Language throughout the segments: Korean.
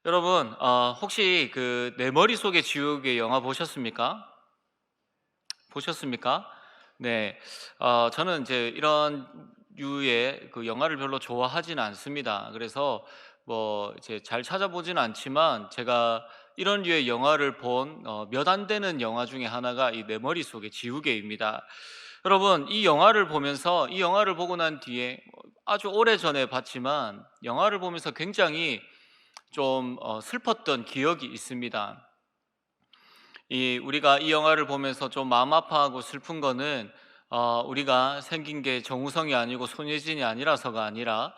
여러분, 혹시 그 내 머릿속의 지우개 영화 보셨습니까? 보셨습니까? 네. 저는 이제 이런 류의 그 영화를 별로 좋아하지는 않습니다. 그래서 뭐 이제 잘 찾아보지는 않지만 제가 이런 류의 영화를 본 몇 안 되는 영화 중에 하나가 이 내 머릿속의 지우개입니다. 여러분, 이 영화를 보고 난 뒤에 아주 오래전에 봤지만 영화를 보면서 굉장히 좀 슬펐던 기억이 있습니다. 우리가 이 영화를 보면서 좀 마음 아파하고 슬픈 거는 우리가 생긴 게 정우성이 아니고 손예진이 아니라서가 아니라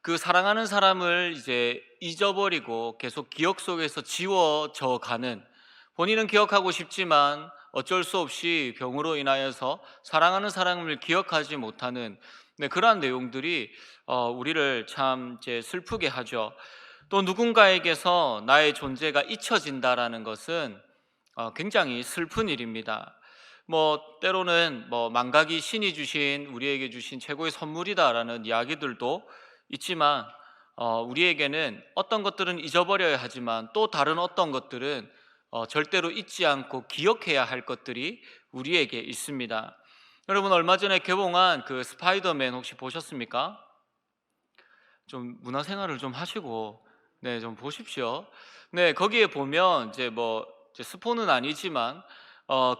그 사랑하는 사람을 이제 잊어버리고 계속 기억 속에서 지워져 가는, 본인은 기억하고 싶지만 어쩔 수 없이 병으로 인하여서 사랑하는 사람을 기억하지 못하는, 네, 그러한 내용들이 우리를 참 이제 슬프게 하죠. 또 누군가에게서 나의 존재가 잊혀진다라는 것은 굉장히 슬픈 일입니다. 뭐 때로는 뭐 망각이 신이 주신, 우리에게 주신 최고의 선물이다라는 이야기들도 있지만 우리에게는 어떤 것들은 잊어버려야 하지만 또 다른 어떤 것들은 절대로 잊지 않고 기억해야 할 것들이 우리에게 있습니다. 여러분, 얼마 전에 개봉한 그 스파이더맨 혹시 보셨습니까? 좀 문화생활을 좀 하시고 네, 좀 보십시오. 네, 거기에 보면 이제 뭐 이제 스포는 아니지만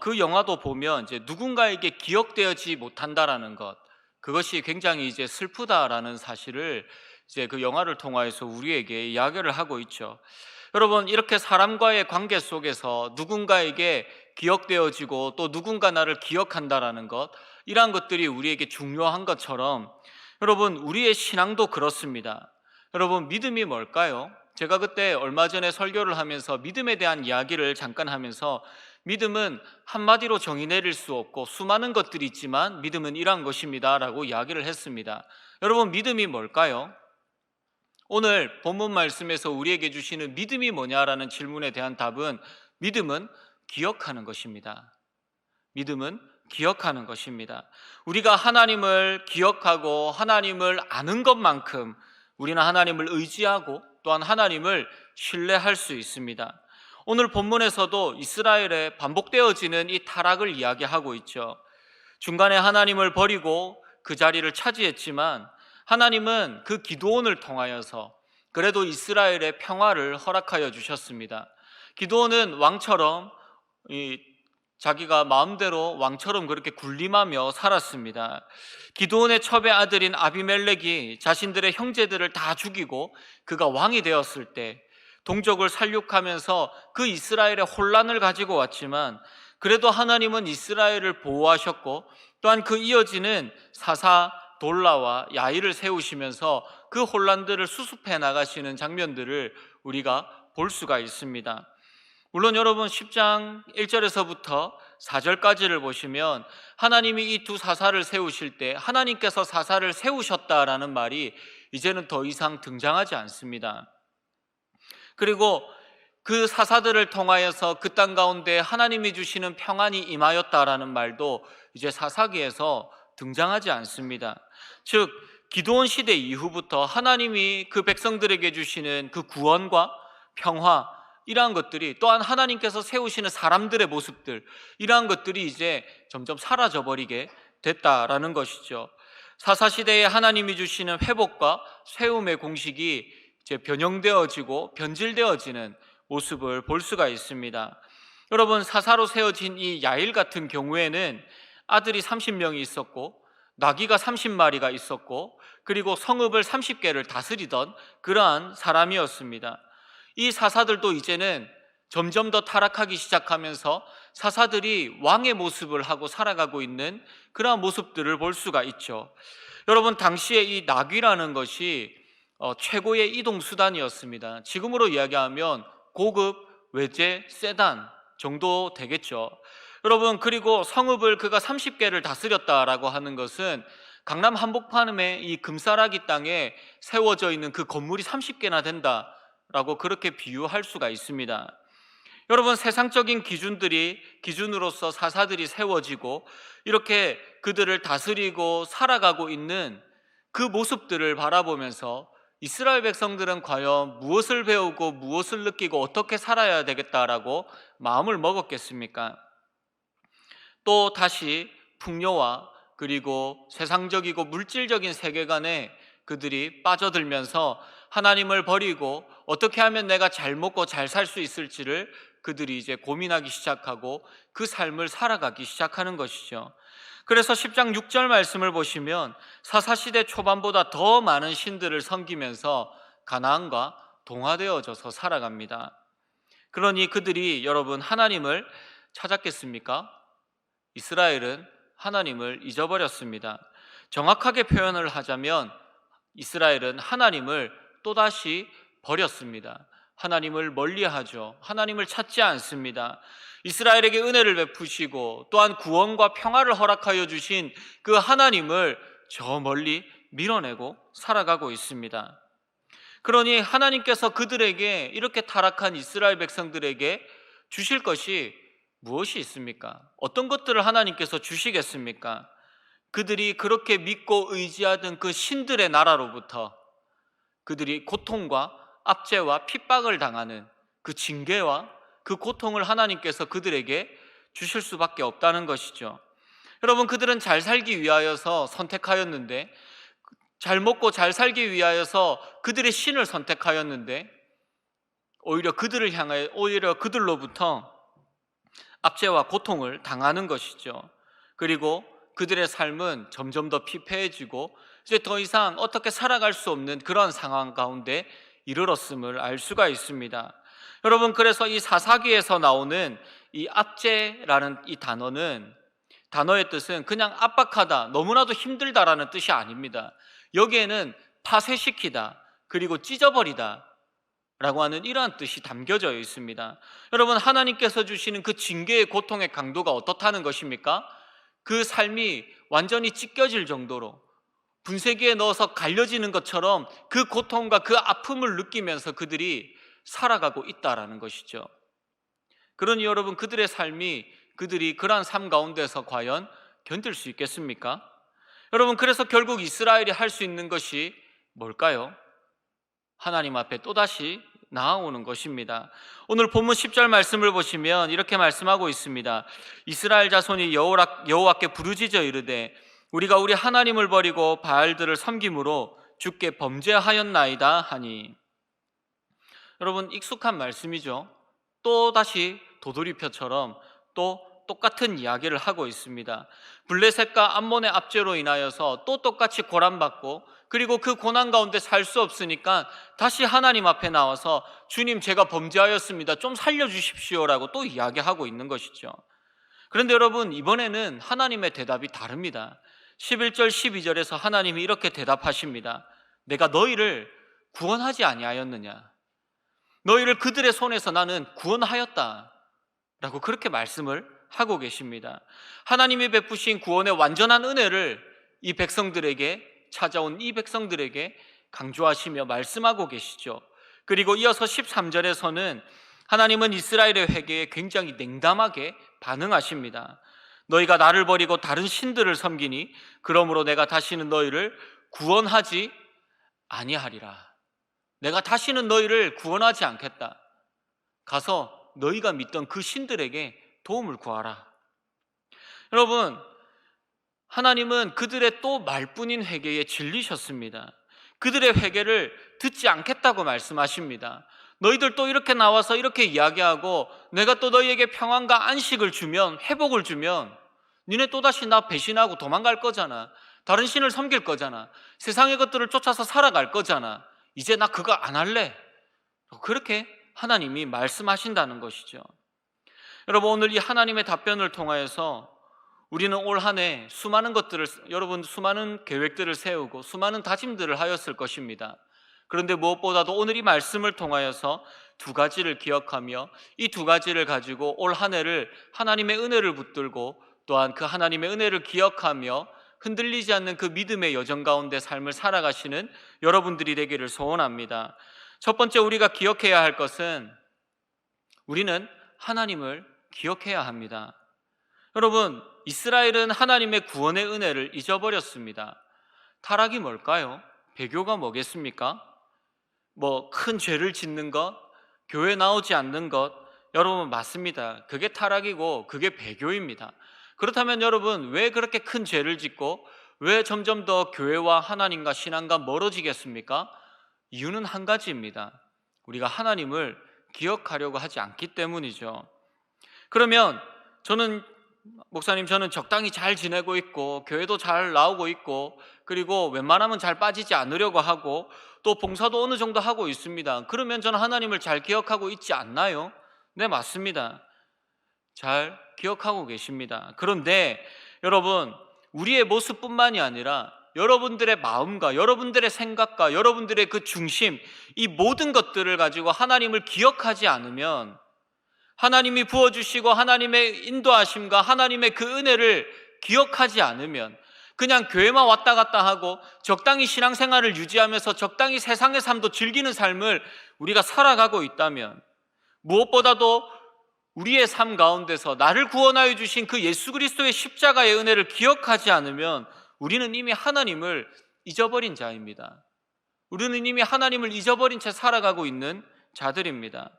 그 영화도 보면 이제 누군가에게 기억되지 못한다라는 것, 그것이 굉장히 이제 슬프다라는 사실을 이제 그 영화를 통하여서 우리에게 이야기를 하고 있죠. 여러분, 이렇게 사람과의 관계 속에서 누군가에게 기억되어지고 또 누군가 나를 기억한다라는 것, 이러한 것들이 우리에게 중요한 것처럼 여러분, 우리의 신앙도 그렇습니다. 여러분, 믿음이 뭘까요? 제가 그때 얼마 전에 설교를 하면서 믿음에 대한 이야기를 잠깐 하면서, 믿음은 한마디로 정의 내릴 수 없고 수많은 것들이 있지만 믿음은 이러한 것입니다 라고 이야기를 했습니다. 여러분, 믿음이 뭘까요? 오늘 본문 말씀에서 우리에게 주시는 믿음이 뭐냐라는 질문에 대한 답은, 믿음은 기억하는 것입니다. 믿음은 기억하는 것입니다. 우리가 하나님을 기억하고 하나님을 아는 것만큼 우리는 하나님을 의지하고 또한 하나님을 신뢰할 수 있습니다. 오늘 본문에서도 이스라엘에 반복되어지는 이 타락을 이야기하고 있죠. 중간에 하나님을 버리고 그 자리를 차지했지만 하나님은 그 기드온을 통하여서 그래도 이스라엘의 평화를 허락하여 주셨습니다. 기드온은 왕처럼 자기가 마음대로 왕처럼 그렇게 군림하며 살았습니다. 기드온의 첩의 아들인 아비멜렉이 자신들의 형제들을 다 죽이고 그가 왕이 되었을 때 동족을 살육하면서 그 이스라엘의 혼란을 가지고 왔지만 그래도 하나님은 이스라엘을 보호하셨고 또한 그 이어지는 사사 돌라와 야일을 세우시면서 그 혼란들을 수습해 나가시는 장면들을 우리가 볼 수가 있습니다. 물론 여러분, 10장 1절에서부터 4절까지를 보시면 하나님이 이 두 사사를 세우실 때 하나님께서 사사를 세우셨다라는 말이 이제는 더 이상 등장하지 않습니다. 그리고 그 사사들을 통하여서 그 땅 가운데 하나님이 주시는 평안이 임하였다라는 말도 이제 사사기에서 등장하지 않습니다. 즉, 기드온 시대 이후부터 하나님이 그 백성들에게 주시는 그 구원과 평화, 이러한 것들이, 또한 하나님께서 세우시는 사람들의 모습들, 이러한 것들이 이제 점점 사라져버리게 됐다라는 것이죠. 사사시대에 하나님이 주시는 회복과 세움의 공식이 이제 변형되어지고 변질되어지는 모습을 볼 수가 있습니다. 여러분, 사사로 세워진 이 야일 같은 경우에는 아들이 30명이 있었고 나귀가 30마리가 있었고 그리고 성읍을 30개를 다스리던 그러한 사람이었습니다. 이 사사들도 이제는 점점 더 타락하기 시작하면서 사사들이 왕의 모습을 하고 살아가고 있는 그러한 모습들을 볼 수가 있죠. 여러분, 당시에 이 나귀라는 것이 최고의 이동 수단이었습니다. 지금으로 이야기하면 고급 외제 세단 정도 되겠죠. 여러분, 그리고 성읍을 그가 30개를 다스렸다라고 하는 것은 강남 한복판에 이 금싸라기 땅에 세워져 있는 그 건물이 30개나 된다라고 그렇게 비유할 수가 있습니다. 여러분, 세상적인 기준으로서 사사들이 세워지고 이렇게 그들을 다스리고 살아가고 있는 그 모습들을 바라보면서 이스라엘 백성들은 과연 무엇을 배우고 무엇을 느끼고 어떻게 살아야 되겠다라고 마음을 먹었겠습니까? 또 다시 풍요와 그리고 세상적이고 물질적인 세계관에 그들이 빠져들면서 하나님을 버리고 어떻게 하면 내가 잘 먹고 잘 살 수 있을지를 그들이 이제 고민하기 시작하고 그 삶을 살아가기 시작하는 것이죠. 그래서 10장 6절 말씀을 보시면 사사시대 초반보다 더 많은 신들을 섬기면서 가나안과 동화되어져서 살아갑니다. 그러니 그들이 여러분 하나님을 찾았겠습니까? 이스라엘은 하나님을 잊어버렸습니다. 정확하게 표현을 하자면 이스라엘은 하나님을 또다시 버렸습니다. 하나님을 멀리하죠. 하나님을 찾지 않습니다. 이스라엘에게 은혜를 베푸시고 또한 구원과 평화를 허락하여 주신 그 하나님을 저 멀리 밀어내고 살아가고 있습니다. 그러니 하나님께서 그들에게, 이렇게 타락한 이스라엘 백성들에게 주실 것이 무엇이 있습니까? 어떤 것들을 하나님께서 주시겠습니까? 그들이 그렇게 믿고 의지하던 그 신들의 나라로부터 그들이 고통과 압제와 핍박을 당하는 그 징계와 그 고통을 하나님께서 그들에게 주실 수밖에 없다는 것이죠. 여러분, 그들은 잘 살기 위하여서 선택하였는데, 잘 먹고 잘 살기 위하여서 그들의 신을 선택하였는데, 오히려 그들로부터 압제와 고통을 당하는 것이죠. 그리고 그들의 삶은 점점 더 피폐해지고 이제 더 이상 어떻게 살아갈 수 없는 그런 상황 가운데 이르렀음을 알 수가 있습니다. 여러분, 그래서 이 사사기에서 나오는 이 압제라는 이 단어의 뜻은 그냥 압박하다, 너무나도 힘들다라는 뜻이 아닙니다. 여기에는 파쇄시키다, 그리고 찢어버리다 라고 하는 이러한 뜻이 담겨져 있습니다. 여러분, 하나님께서 주시는 그 징계의 고통의 강도가 어떻다는 것입니까? 그 삶이 완전히 찢겨질 정도로 분쇄기에 넣어서 갈려지는 것처럼 그 고통과 그 아픔을 느끼면서 그들이 살아가고 있다라는 것이죠. 그러니 여러분, 그들의 삶이, 그들이 그러한 삶 가운데서 과연 견딜 수 있겠습니까? 여러분, 그래서 결국 이스라엘이 할 수 있는 것이 뭘까요? 하나님 앞에 또다시 나아오는 것입니다. 오늘 본문 10절 말씀을 보시면 이렇게 말씀하고 있습니다. 이스라엘 자손이 여호와께 부르짖어 이르되 우리가 우리 하나님을 버리고 바알들을 섬김으로 주께 범죄하였나이다 하니. 여러분, 익숙한 말씀이죠. 또다시 도돌이표처럼 또 똑같은 이야기를 하고 있습니다. 블레셋과 암몬의 압제로 인하여서 또 똑같이 고난받고, 그리고 그 고난 가운데 살 수 없으니까 다시 하나님 앞에 나와서 주님, 제가 범죄하였습니다, 좀 살려주십시오라고 또 이야기하고 있는 것이죠. 그런데 여러분, 이번에는 하나님의 대답이 다릅니다. 11절 12절에서 하나님이 이렇게 대답하십니다. 내가 너희를 구원하지 아니하였느냐? 너희를 그들의 손에서 나는 구원하였다 라고 그렇게 말씀을 하고 계십니다. 하나님이 베푸신 구원의 완전한 은혜를 이 백성들에게, 찾아온 이 백성들에게 강조하시며 말씀하고 계시죠. 그리고 이어서 13절에서는 하나님은 이스라엘의 회개에 굉장히 냉담하게 반응하십니다. 너희가 나를 버리고 다른 신들을 섬기니 그러므로 내가 다시는 너희를 구원하지 아니하리라. 내가 다시는 너희를 구원하지 않겠다. 가서 너희가 믿던 그 신들에게 도움을 구하라. 여러분, 하나님은 그들의 또 말뿐인 회개에 질리셨습니다. 그들의 회개를 듣지 않겠다고 말씀하십니다. 너희들 또 이렇게 나와서 이렇게 이야기하고 내가 또 너희에게 평안과 안식을 주면, 회복을 주면 니네 또다시 나 배신하고 도망갈 거잖아. 다른 신을 섬길 거잖아. 세상의 것들을 쫓아서 살아갈 거잖아. 이제 나 그거 안 할래. 그렇게 하나님이 말씀하신다는 것이죠. 여러분, 오늘 이 하나님의 답변을 통하여서 우리는 올 한 해 수많은 것들을, 여러분, 수많은 계획들을 세우고 수많은 다짐들을 하였을 것입니다. 그런데 무엇보다도 오늘 이 말씀을 통하여서 두 가지를 기억하며 이 두 가지를 가지고 올 한 해를 하나님의 은혜를 붙들고 또한 그 하나님의 은혜를 기억하며 흔들리지 않는 그 믿음의 여정 가운데 삶을 살아가시는 여러분들이 되기를 소원합니다. 첫 번째 우리가 기억해야 할 것은 우리는 하나님을 기억해야 합니다. 여러분, 이스라엘은 하나님의 구원의 은혜를 잊어버렸습니다. 타락이 뭘까요? 배교가 뭐겠습니까? 뭐 큰 죄를 짓는 것, 교회 나오지 않는 것, 여러분 맞습니다. 그게 타락이고 그게 배교입니다. 그렇다면 여러분 왜 그렇게 큰 죄를 짓고 왜 점점 더 교회와 하나님과 신앙과 멀어지겠습니까? 이유는 한 가지입니다. 우리가 하나님을 기억하려고 하지 않기 때문이죠. 그러면 저는 목사님, 저는 적당히 잘 지내고 있고 교회도 잘 나오고 있고 그리고 웬만하면 잘 빠지지 않으려고 하고 또 봉사도 어느 정도 하고 있습니다. 그러면 저는 하나님을 잘 기억하고 있지 않나요? 네, 맞습니다. 잘 기억하고 계십니다. 그런데 여러분, 우리의 모습뿐만이 아니라 여러분들의 마음과 여러분들의 생각과 여러분들의 그 중심, 이 모든 것들을 가지고 하나님을 기억하지 않으면, 하나님이 부어주시고 하나님의 인도하심과 하나님의 그 은혜를 기억하지 않으면, 그냥 교회만 왔다 갔다 하고 적당히 신앙생활을 유지하면서 적당히 세상의 삶도 즐기는 삶을 우리가 살아가고 있다면, 무엇보다도 우리의 삶 가운데서 나를 구원하여 주신 그 예수 그리스도의 십자가의 은혜를 기억하지 않으면 우리는 이미 하나님을 잊어버린 자입니다. 우리는 이미 하나님을 잊어버린 채 살아가고 있는 자들입니다.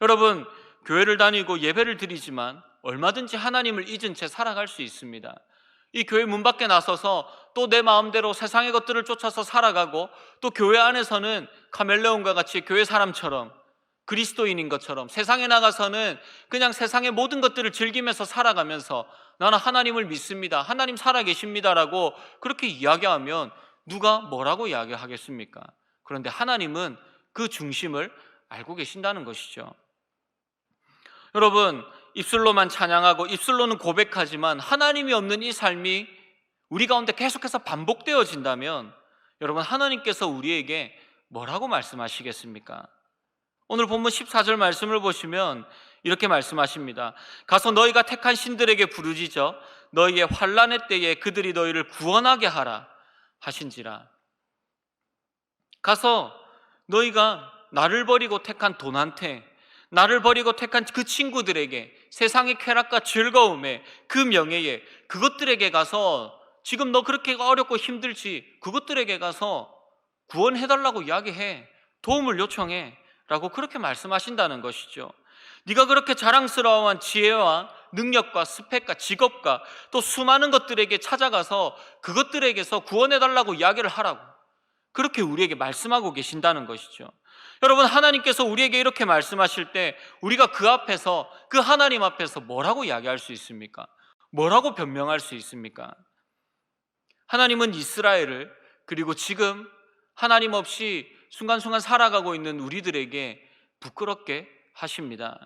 여러분, 교회를 다니고 예배를 드리지만 얼마든지 하나님을 잊은 채 살아갈 수 있습니다. 이 교회 문 밖에 나서서 또 내 마음대로 세상의 것들을 쫓아서 살아가고, 또 교회 안에서는 카멜레온과 같이 교회 사람처럼 그리스도인인 것처럼 세상에 나가서는 그냥 세상의 모든 것들을 즐기면서 살아가면서 나는 하나님을 믿습니다, 하나님 살아계십니다라고 그렇게 이야기하면 누가 뭐라고 이야기하겠습니까? 그런데 하나님은 그 중심을 알고 계신다는 것이죠. 여러분, 입술로만 찬양하고 입술로는 고백하지만 하나님이 없는 이 삶이 우리 가운데 계속해서 반복되어진다면 여러분, 하나님께서 우리에게 뭐라고 말씀하시겠습니까? 오늘 본문 14절 말씀을 보시면 이렇게 말씀하십니다. 가서 너희가 택한 신들에게 부르짖어 너희의 환난의 때에 그들이 너희를 구원하게 하라 하신지라. 가서 너희가 나를 버리고 택한 돈한테, 나를 버리고 택한 그 친구들에게, 세상의 쾌락과 즐거움에, 그 명예에, 그것들에게 가서 지금 너 그렇게 어렵고 힘들지, 그것들에게 가서 구원해달라고 이야기해, 도움을 요청해 라고 그렇게 말씀하신다는 것이죠. 네가 그렇게 자랑스러워한 지혜와 능력과 스펙과 직업과 또 수많은 것들에게 찾아가서 그것들에게서 구원해달라고 이야기를 하라고 그렇게 우리에게 말씀하고 계신다는 것이죠. 여러분, 하나님께서 우리에게 이렇게 말씀하실 때 우리가 그 앞에서, 그 하나님 앞에서 뭐라고 이야기할 수 있습니까? 뭐라고 변명할 수 있습니까? 하나님은 이스라엘을, 그리고 지금 하나님 없이 순간순간 살아가고 있는 우리들에게 부끄럽게 하십니다.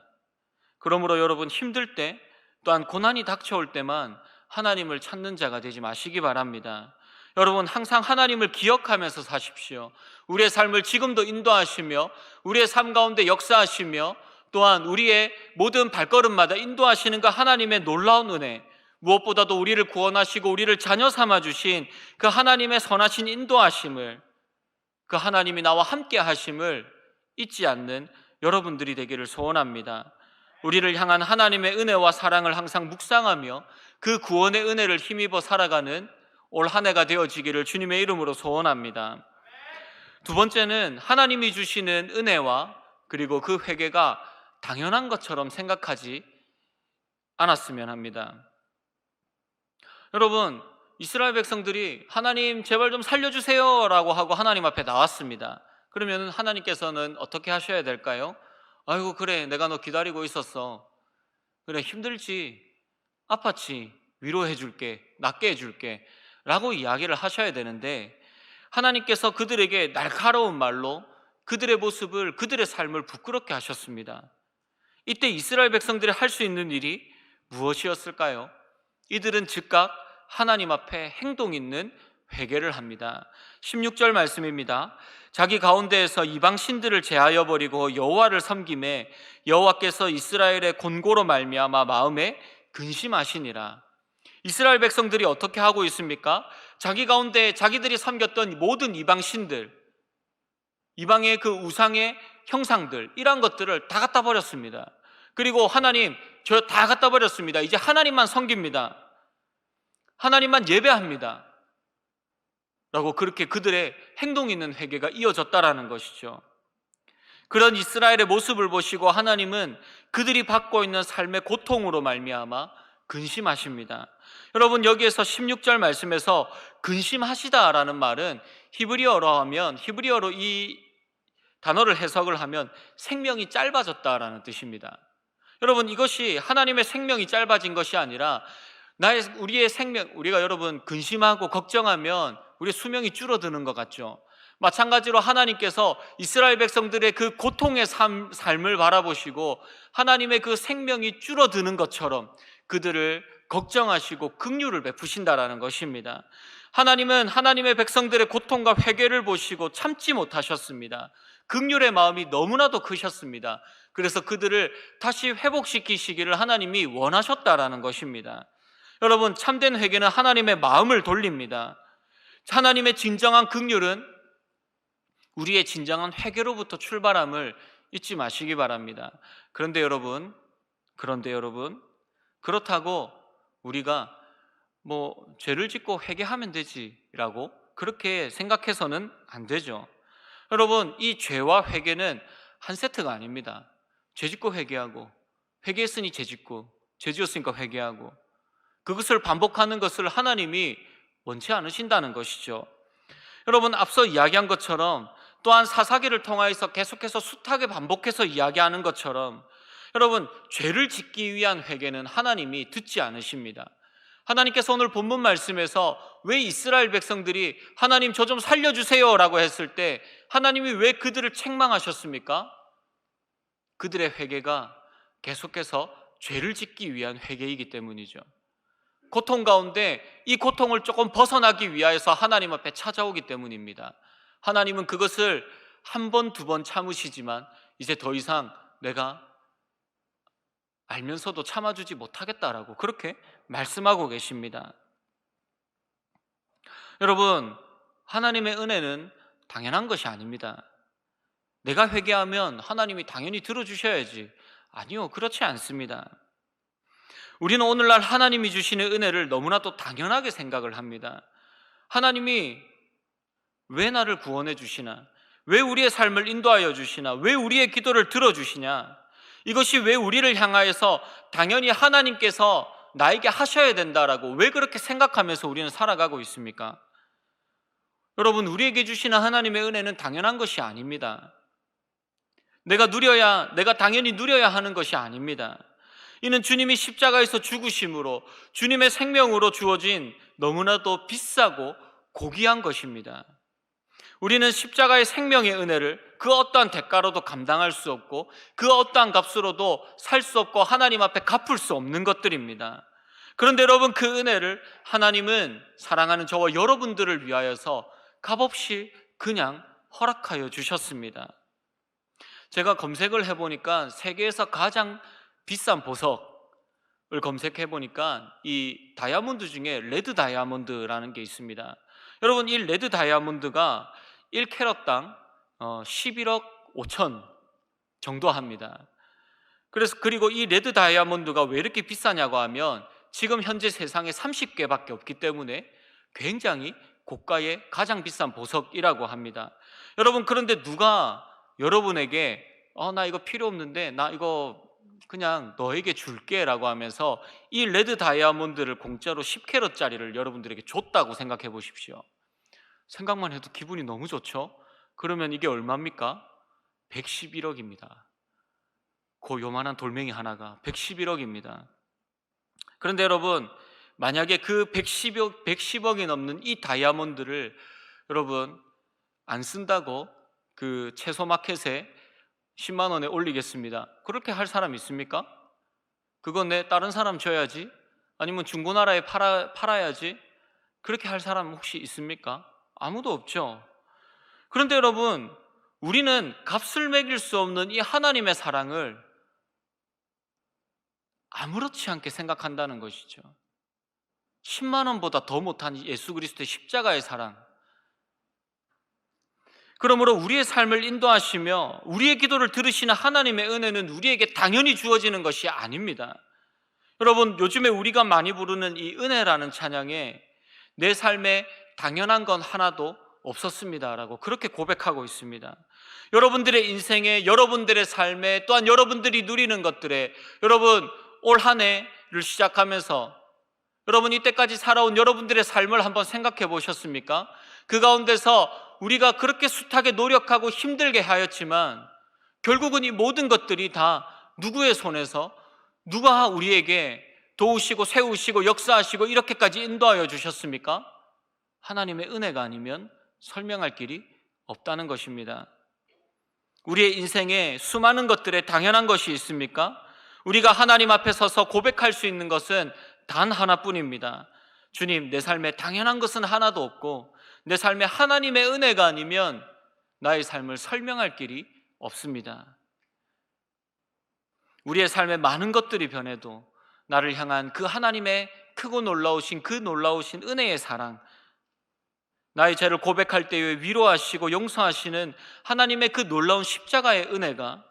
그러므로 여러분, 힘들 때 또한 고난이 닥쳐올 때만 하나님을 찾는 자가 되지 마시기 바랍니다. 여러분, 항상 하나님을 기억하면서 사십시오. 우리의 삶을 지금도 인도하시며 우리의 삶 가운데 역사하시며 또한 우리의 모든 발걸음마다 인도하시는 그 하나님의 놀라운 은혜, 무엇보다도 우리를 구원하시고 우리를 자녀 삼아주신 그 하나님의 선하신 인도하심을, 그 하나님이 나와 함께 하심을 잊지 않는 여러분들이 되기를 소원합니다. 우리를 향한 하나님의 은혜와 사랑을 항상 묵상하며 그 구원의 은혜를 힘입어 살아가는 올 한 해가 되어지기를 주님의 이름으로 소원합니다. 두 번째는 하나님이 주시는 은혜와 그리고 그 회개가 당연한 것처럼 생각하지 않았으면 합니다. 여러분, 이스라엘 백성들이 하나님 제발 좀 살려주세요 라고 하고 하나님 앞에 나왔습니다. 그러면 하나님께서는 어떻게 하셔야 될까요? 아이고, 그래, 내가 너 기다리고 있었어. 그래, 힘들지, 아팠지, 위로해 줄게, 낫게 해줄게 라고 이야기를 하셔야 되는데, 하나님께서 그들에게 날카로운 말로 그들의 모습을, 그들의 삶을 부끄럽게 하셨습니다. 이때 이스라엘 백성들이 할 수 있는 일이 무엇이었을까요? 이들은 즉각 하나님 앞에 행동 있는 회개를 합니다. 16절 말씀입니다. 자기 가운데에서 이방 신들을 제하여 버리고 여호와를 섬김에 여호와께서 이스라엘의 곤고로 말미암아 마음에 근심하시니라. 이스라엘 백성들이 어떻게 하고 있습니까? 자기 가운데 자기들이 섬겼던 모든 이방 신들, 이방의 그 우상의 형상들, 이런 것들을 다 갖다 버렸습니다. 그리고 하나님, 저 다 갖다 버렸습니다. 이제 하나님만 섬깁니다. 하나님만 예배합니다 라고 그렇게 그들의 행동 있는 회개가 이어졌다라는 것이죠. 그런 이스라엘의 모습을 보시고 하나님은 그들이 받고 있는 삶의 고통으로 말미암아 근심하십니다. 여러분, 여기에서 16절 말씀에서 근심하시다라는 말은 히브리어로 이 단어를 해석을 하면 생명이 짧아졌다라는 뜻입니다. 여러분, 이것이 하나님의 생명이 짧아진 것이 아니라 우리의 생명, 우리가 여러분 근심하고 걱정하면 우리의 수명이 줄어드는 것 같죠. 마찬가지로 하나님께서 이스라엘 백성들의 그 고통의 삶을 바라보시고 하나님의 그 생명이 줄어드는 것처럼 그들을 걱정하시고 긍휼을 베푸신다라는 것입니다. 하나님은 하나님의 백성들의 고통과 회개를 보시고 참지 못하셨습니다. 긍휼의 마음이 너무나도 크셨습니다. 그래서 그들을 다시 회복시키시기를 하나님이 원하셨다라는 것입니다. 여러분, 참된 회개는 하나님의 마음을 돌립니다. 하나님의 진정한 긍휼은 우리의 진정한 회개로부터 출발함을 잊지 마시기 바랍니다. 그런데 여러분, 그렇다고 우리가 죄를 짓고 회개하면 되지라고 그렇게 생각해서는 안 되죠. 여러분, 이 죄와 회개는 한 세트가 아닙니다. 죄 짓고 회개하고, 회개했으니 죄 짓고, 죄 지었으니까 회개하고, 그것을 반복하는 것을 하나님이 원치 않으신다는 것이죠. 여러분, 앞서 이야기한 것처럼 또한 사사기를 통하여서 계속해서 숱하게 반복해서 이야기하는 것처럼 여러분, 죄를 짓기 위한 회개는 하나님이 듣지 않으십니다. 하나님께서 오늘 본문 말씀에서 왜 이스라엘 백성들이 하나님 저 좀 살려주세요 라고 했을 때 하나님이 왜 그들을 책망하셨습니까? 그들의 회개가 계속해서 죄를 짓기 위한 회개이기 때문이죠. 고통 가운데 이 고통을 조금 벗어나기 위하여서 하나님 앞에 찾아오기 때문입니다. 하나님은 그것을 한 번, 두 번 참으시지만 이제 더 이상 내가 알면서도 참아주지 못하겠다라고 그렇게 말씀하고 계십니다. 여러분, 하나님의 은혜는 당연한 것이 아닙니다. 내가 회개하면 하나님이 당연히 들어주셔야지. 아니요, 그렇지 않습니다. 우리는 오늘날 하나님이 주시는 은혜를 너무나도 당연하게 생각을 합니다. 하나님이 왜 나를 구원해 주시나? 왜 우리의 삶을 인도하여 주시나? 왜 우리의 기도를 들어주시냐? 이것이 왜 우리를 향하여서 당연히 하나님께서 나에게 하셔야 된다라고 왜 그렇게 생각하면서 우리는 살아가고 있습니까? 여러분, 우리에게 주시는 하나님의 은혜는 당연한 것이 아닙니다. 내가 당연히 누려야 하는 것이 아닙니다. 이는 주님이 십자가에서 죽으심으로 주님의 생명으로 주어진 너무나도 비싸고 고귀한 것입니다. 우리는 십자가의 생명의 은혜를 그 어떠한 대가로도 감당할 수 없고 그 어떠한 값으로도 살 수 없고 하나님 앞에 갚을 수 없는 것들입니다. 그런데 여러분, 그 은혜를 하나님은 사랑하는 저와 여러분들을 위하여서 값없이 그냥 허락하여 주셨습니다. 제가 검색을 해보니까 세계에서 가장 비싼 보석을 검색해보니까 이 다이아몬드 중에 레드 다이아몬드라는 게 있습니다. 여러분, 이 레드 다이아몬드가 1캐럿당 11억 5천 정도 합니다. 그리고 이 레드 다이아몬드가 왜 이렇게 비싸냐고 하면 지금 현재 세상에 30개밖에 없기 때문에 굉장히 고가의 가장 비싼 보석이라고 합니다. 여러분, 그런데 누가 여러분에게 나 이거 필요 없는데 나 이거 그냥 너에게 줄게 라고 하면서 이 레드 다이아몬드를 공짜로 10캐럿짜리를 여러분들에게 줬다고 생각해 보십시오. 생각만 해도 기분이 너무 좋죠? 그러면 이게 얼마입니까? 111억입니다. 그 요만한 돌멩이 하나가 111억입니다. 그런데 여러분, 만약에 그 110억이 넘는 이 다이아몬드를 여러분 안 쓴다고 그 채소 마켓에 10만 원에 올리겠습니다. 그렇게 할 사람 있습니까? 그건 내 다른 사람 줘야지, 아니면 중고나라에 팔아야지, 그렇게 할 사람 혹시 있습니까? 아무도 없죠. 그런데 여러분, 우리는 값을 매길 수 없는 이 하나님의 사랑을 아무렇지 않게 생각한다는 것이죠. 10만 원보다 더 못한 예수 그리스도의 십자가의 사랑. 그러므로 우리의 삶을 인도하시며 우리의 기도를 들으시는 하나님의 은혜는 우리에게 당연히 주어지는 것이 아닙니다. 여러분, 요즘에 우리가 많이 부르는 이 은혜라는 찬양에 내 삶에 당연한 건 하나도 없었습니다라고 그렇게 고백하고 있습니다. 여러분들의 인생에, 여러분들의 삶에, 또한 여러분들이 누리는 것들에, 여러분 올 한 해를 시작하면서 여러분 이때까지 살아온 여러분들의 삶을 한번 생각해 보셨습니까? 그 가운데서 우리가 그렇게 숱하게 노력하고 힘들게 하였지만 결국은 이 모든 것들이 다 누구의 손에서, 누가 우리에게 도우시고 세우시고 역사하시고 이렇게까지 인도하여 주셨습니까? 하나님의 은혜가 아니면 설명할 길이 없다는 것입니다. 우리의 인생에 수많은 것들에 당연한 것이 있습니까? 우리가 하나님 앞에 서서 고백할 수 있는 것은 단 하나뿐입니다. 주님, 내 삶에 당연한 것은 하나도 없고 내 삶에 하나님의 은혜가 아니면 나의 삶을 설명할 길이 없습니다. 우리의 삶에 많은 것들이 변해도 나를 향한 그 하나님의 크고 놀라우신 그 놀라우신 은혜의 사랑, 나의 죄를 고백할 때에 위로하시고 용서하시는 하나님의 그 놀라운 십자가의 은혜가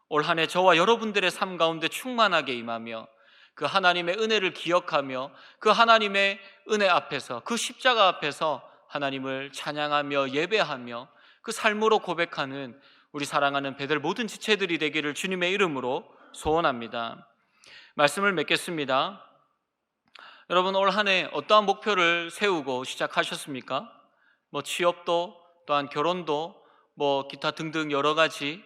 올 한 해 저와 여러분들의 삶 가운데 충만하게 임하며 그 하나님의 은혜를 기억하며 그 하나님의 은혜 앞에서, 그 십자가 앞에서 하나님을 찬양하며 예배하며 그 삶으로 고백하는 우리 사랑하는 배들 모든 지체들이 되기를 주님의 이름으로 소원합니다. 말씀을 맺겠습니다. 여러분 올 한 해 어떠한 목표를 세우고 시작하셨습니까? 취업도, 또한 결혼도, 기타 등등 여러 가지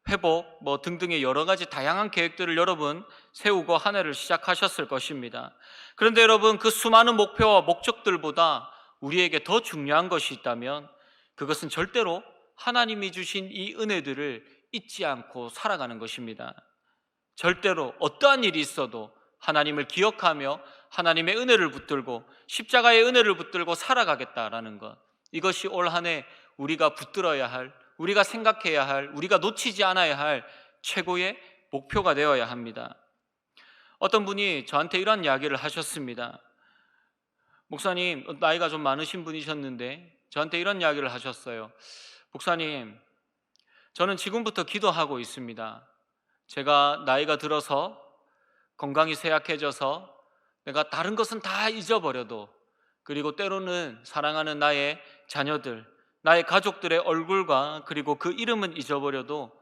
회복, 등등의 여러 가지 다양한 계획들을 여러분 세우고 한 해를 시작하셨을 것입니다. 그런데 여러분 그 수많은 목표와 목적들보다 우리에게 더 중요한 것이 있다면 그것은 절대로 하나님이 주신 이 은혜들을 잊지 않고 살아가는 것입니다. 절대로 어떠한 일이 있어도 하나님을 기억하며 하나님의 은혜를 붙들고 십자가의 은혜를 붙들고 살아가겠다라는 것, 이것이 올 한 해 우리가 붙들어야 할, 우리가 생각해야 할, 우리가 놓치지 않아야 할 최고의 목표가 되어야 합니다. 어떤 분이 저한테 이런 이야기를 하셨습니다. 목사님, 나이가 좀 많으신 분이셨는데 저한테 이런 이야기를 하셨어요. 목사님, 저는 지금부터 기도하고 있습니다. 제가 나이가 들어서 건강이 쇠약해져서 내가 다른 것은 다 잊어버려도, 그리고 때로는 사랑하는 나의 자녀들, 나의 가족들의 얼굴과 그리고 그 이름은 잊어버려도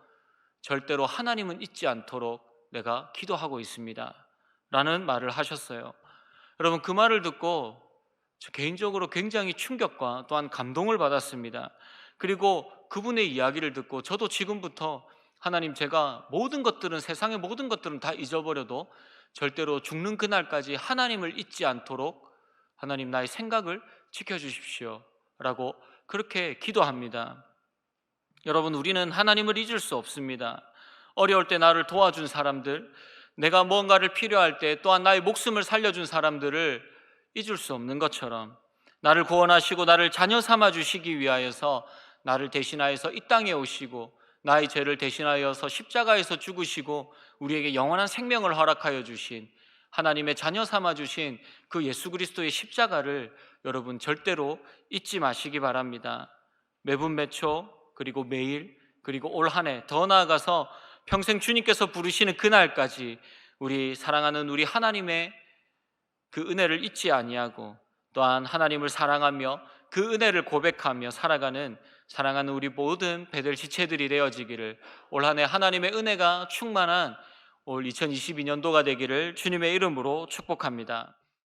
절대로 하나님은 잊지 않도록 내가 기도하고 있습니다 라는 말을 하셨어요. 여러분 그 말을 듣고 저 개인적으로 굉장히 충격과 또한 감동을 받았습니다. 그리고 그분의 이야기를 듣고 저도 지금부터 하나님, 제가 모든 것들은, 세상의 모든 것들은 다 잊어버려도 절대로 죽는 그날까지 하나님을 잊지 않도록 하나님 나의 생각을 지켜주십시오 라고 그렇게 기도합니다. 여러분 우리는 하나님을 잊을 수 없습니다. 어려울 때 나를 도와준 사람들, 내가 뭔가를 필요할 때 또한 나의 목숨을 살려준 사람들을 잊을 수 없는 것처럼 나를 구원하시고 나를 자녀 삼아 주시기 위하여서 나를 대신하여서 이 땅에 오시고 나의 죄를 대신하여서 십자가에서 죽으시고 우리에게 영원한 생명을 허락하여 주신 하나님의 자녀 삼아 주신 그 예수 그리스도의 십자가를 여러분 절대로 잊지 마시기 바랍니다. 매분 매초, 그리고 매일, 그리고 올 한 해, 더 나아가서 평생 주님께서 부르시는 그날까지 우리 사랑하는 우리 하나님의 그 은혜를 잊지 아니하고 또한 하나님을 사랑하며 그 은혜를 고백하며 살아가는 사랑하는 우리 모든 배들 지체들이 되어지기를, 올 한 해 하나님의 은혜가 충만한 올 2022년도가 되기를 주님의 이름으로 축복합니다.